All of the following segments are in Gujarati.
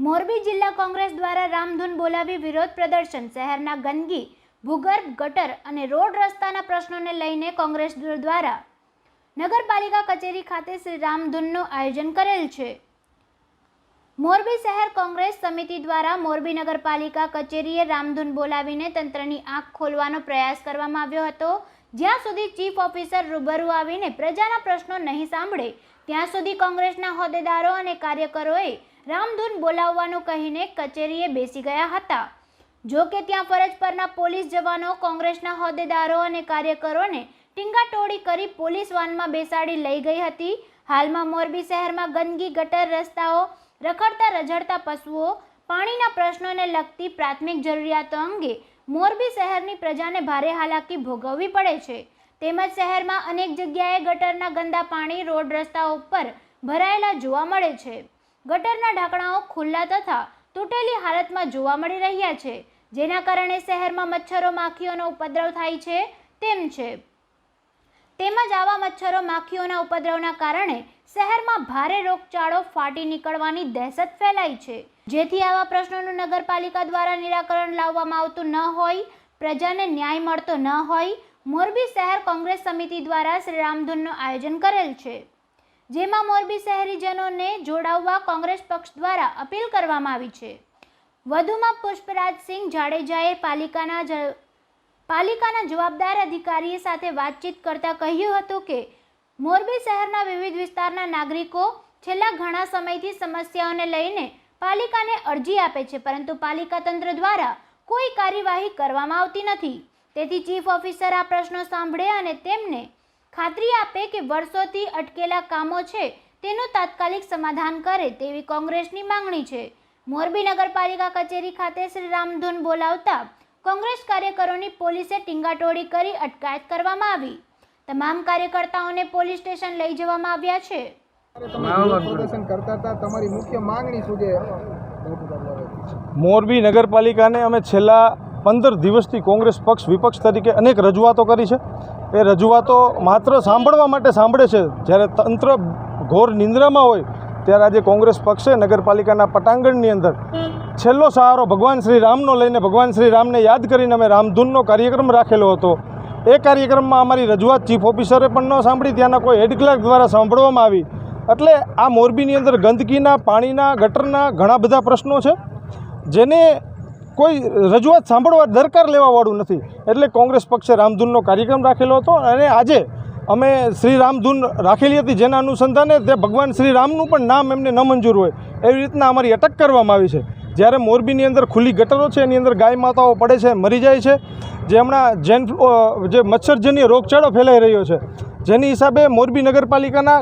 મોરબી જિલ્લા કોંગ્રેસ દ્વારા રામધૂન બોલાવી વિરોધ પ્રદર્શન. શહેરના ગંદકી, ભૂગર્ભ, ગટર અને રોડ રસ્તાના પ્રશ્નોને લઈને કોંગ્રેસ દ્વારા નગરપાલિકા કચેરી ખાતે શ્રી રામધૂનનું આયોજન કરેલ છે. મોરબી શહેર કોંગ્રેસ સમિતિ દ્વારા મોરબી નગરપાલિકા કચેરીએ રામધૂન બોલાવીને તંત્રની આંખ ખોલવાનો પ્રયાસ કરવામાં આવ્યો હતો. જ્યાં સુધી ચીફ ઓફિસર રૂબરૂ આવીને પ્રજાના પ્રશ્નો નહીં સાંભળે ત્યાં સુધી કોંગ્રેસના હોદ્દેદારો અને કાર્યકરોએ રામધૂન બોલાવવાનું કહીને કચેરીએ બેસી ગયા હતા. જો કે ત્યાં ફરજ પરના પોલીસ જવાનો કોંગ્રેસના હોદ્દેદારો અને કાર્યકરોને ટીંગાટોળી કરી પોલીસ વાનમાં બેસાડી લઈ ગઈ હતી. હાલમાં મોરબી શહેરમાં ગંદકી, ગટર, રસ્તાઓ, રખડતા રઝળતા પશુઓ, પાણીના પ્રશ્નોને લગતી પ્રાથમિક જરૂરિયાતો અંગે મોરબી શહેરની પ્રજાને ભારે હાલાકી ભોગવવી પડે છે. તેમજ શહેરમાં અનેક જગ્યાએ ગટરના ગંદા પાણી રોડ રસ્તાઓ ઉપર ભરાયેલા જોવા મળે છે. ગટરના ઢાંકણાઓ ખુલ્લા તથા તૂટેલી હાલતમાં જોવા મળી રહ્યા છે, જેના કારણે શહેરમાં મચ્છરો માખીઓનો ઉપદ્રવ થાય છે તેમ છે. તેમજ આવા મચ્છરો માખીઓના ઉપદ્રવના કારણે શહેરમાં ભારે રોગચાળો ફાટી નીકળવાની દહેશત ફેલાઈ છે. જેથી આવા પ્રશ્નોનું નગરપાલિકા દ્વારા નિરાકરણ લાવવામાં આવતું ન હોય, પ્રજાને ન્યાય મળતો ન હોય, મોરબી શહેર કોંગ્રેસ સમિતિ દ્વારા શ્રી રામધૂનનું આયોજન કરેલ છે. જેમાં મોરબી શહેરીજનોને જોડાવવા કોંગ્રેસ પક્ષ દ્વારા અપીલ કરવામાં આવી છે. વધુમાં પુષ્પરાજસિંહ જાડેજાએ પાલિકાના જવાબદાર અધિકારી સાથે વાતચીત કરતા કહ્યું હતું કે મોરબી શહેરના વિવિધ વિસ્તારના નાગરિકો છેલ્લા ઘણા સમયથી સમસ્યાઓને લઈને પાલિકાને અરજી આપે છે, પરંતુ પાલિકા તંત્ર દ્વારા કોઈ કાર્યવાહી કરવામાં આવતી નથી. તેથી ચીફ ઓફિસર આ પ્રશ્નો સાંભળે અને તેમને ખાતરી આપે કે વર્ષોથી અટકેલા કામો છે તેનું તાત્કાલિક સમાધાન કરે તેવી કોંગ્રેસની માંગણી છે. મોરબી નગરપાલિકા કચેરી ખાતે શ્રી રામધૂન બોલાવતા કોંગ્રેસ કાર્યકરોની પોલીસે ટીંગાટોળી કરી અટકાયત કરવામાં આવી. તમામ કાર્યકર્તાઓને પોલીસ સ્ટેશન લઈ જવામાં આવ્યા છે. મોરબી નગરપાલિકાને અમે છેલ્લા 15 દિવસથી કોંગ્રેસ પક્ષ વિપક્ષ તરીકે અનેક રજૂઆતો કરી છે. એ રજૂઆતો માત્ર સાંભળવા માટે સાંભળે છે. જ્યારે તંત્ર ઘોર નિંદ્રામાં હોય ત્યારે આજે કોંગ્રેસ પક્ષે નગરપાલિકાના પટાંગણની અંદર છેલ્લો સહારો ભગવાન શ્રી રામનો લઈને ભગવાન શ્રી રામને યાદ કરીને અમે રામધૂનનો કાર્યક્રમ રાખેલો હતો. એ કાર્યક્રમમાં અમારી રજૂઆત ચીફ ઓફિસરે પણ ન સાંભળી, ત્યાંના કોઈ હેડ ક્લાર્ક દ્વારા સાંભળવામાં આવી. એટલે આ મોરબીની અંદર ગંદકીના, પાણીના, ગટરના ઘણા બધા પ્રશ્નો છે જેને કોઈ રજૂઆત સાંભળવા દરકાર લેવાવાળું નથી. એટલે કોંગ્રેસ પક્ષે રામધૂનનો કાર્યક્રમ રાખેલો હતો અને આજે અમે શ્રી રામધૂન રાખેલી હતી, જેના અનુસંધાને તે ભગવાન શ્રી રામનું પણ નામ એમને ન મંજૂર હોય એવી રીતના અમારી અટક કરવામાં આવી છે. જ્યારે મોરબીની અંદર ખુલ્લી ગટરો છે, એની અંદર ગાય માતાઓ પડે છે, મરી જાય છે, જે હમણાં જે મચ્છરજન્ય રોગચાળો ફેલાઈ રહ્યો છે, જેની હિસાબે મોરબી નગરપાલિકાના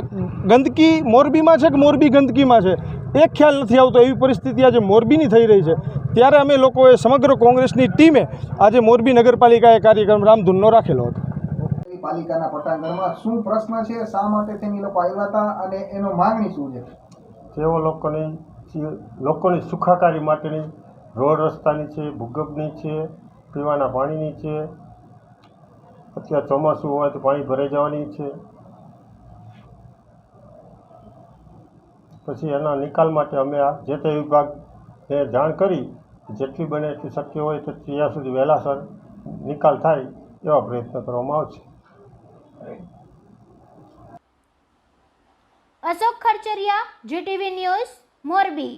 ગંદકી મોરબીમાં છે કે મોરબી ગંદકીમાં છે એક ખ્યાલ નથી આવતો. એવી પરિસ્થિતિ આજે મોરબીની થઈ રહી છે. ત્યારે અમે લોકોએ સમગ્ર કોંગ્રેસની ટીમે આજે મોરબી નગરપાલિકાએ કાર્યક્રમ રામધૂનનો રાખેલો હતો. પાલિકાના પટાંગણમાં શું પ્રશ્ન છે, શા માટે તેની લોકો આવ્યા હતા અને એનો માંગણી શું છે? જેઓ લોકોની સુખાકારી માટેની રોડ રસ્તાની છે, ભૂગર્ભની છે, પીવાના પાણીની છે, અત્યારે ચોમાસું હોય તો પાણી ભરાઈ જવાની છે, પછી એના નિકાલ માટે અમે આ જે તે વિભાગને જાણ કરી જેટલી બને એટલી શક્ય હોય તો ત્યાં સુધી વહેલાસર નિકાલ થાય એવા પ્રયત્ન કરવામાં આવશે. Ashok Kharchariya, GTV news, Morbi.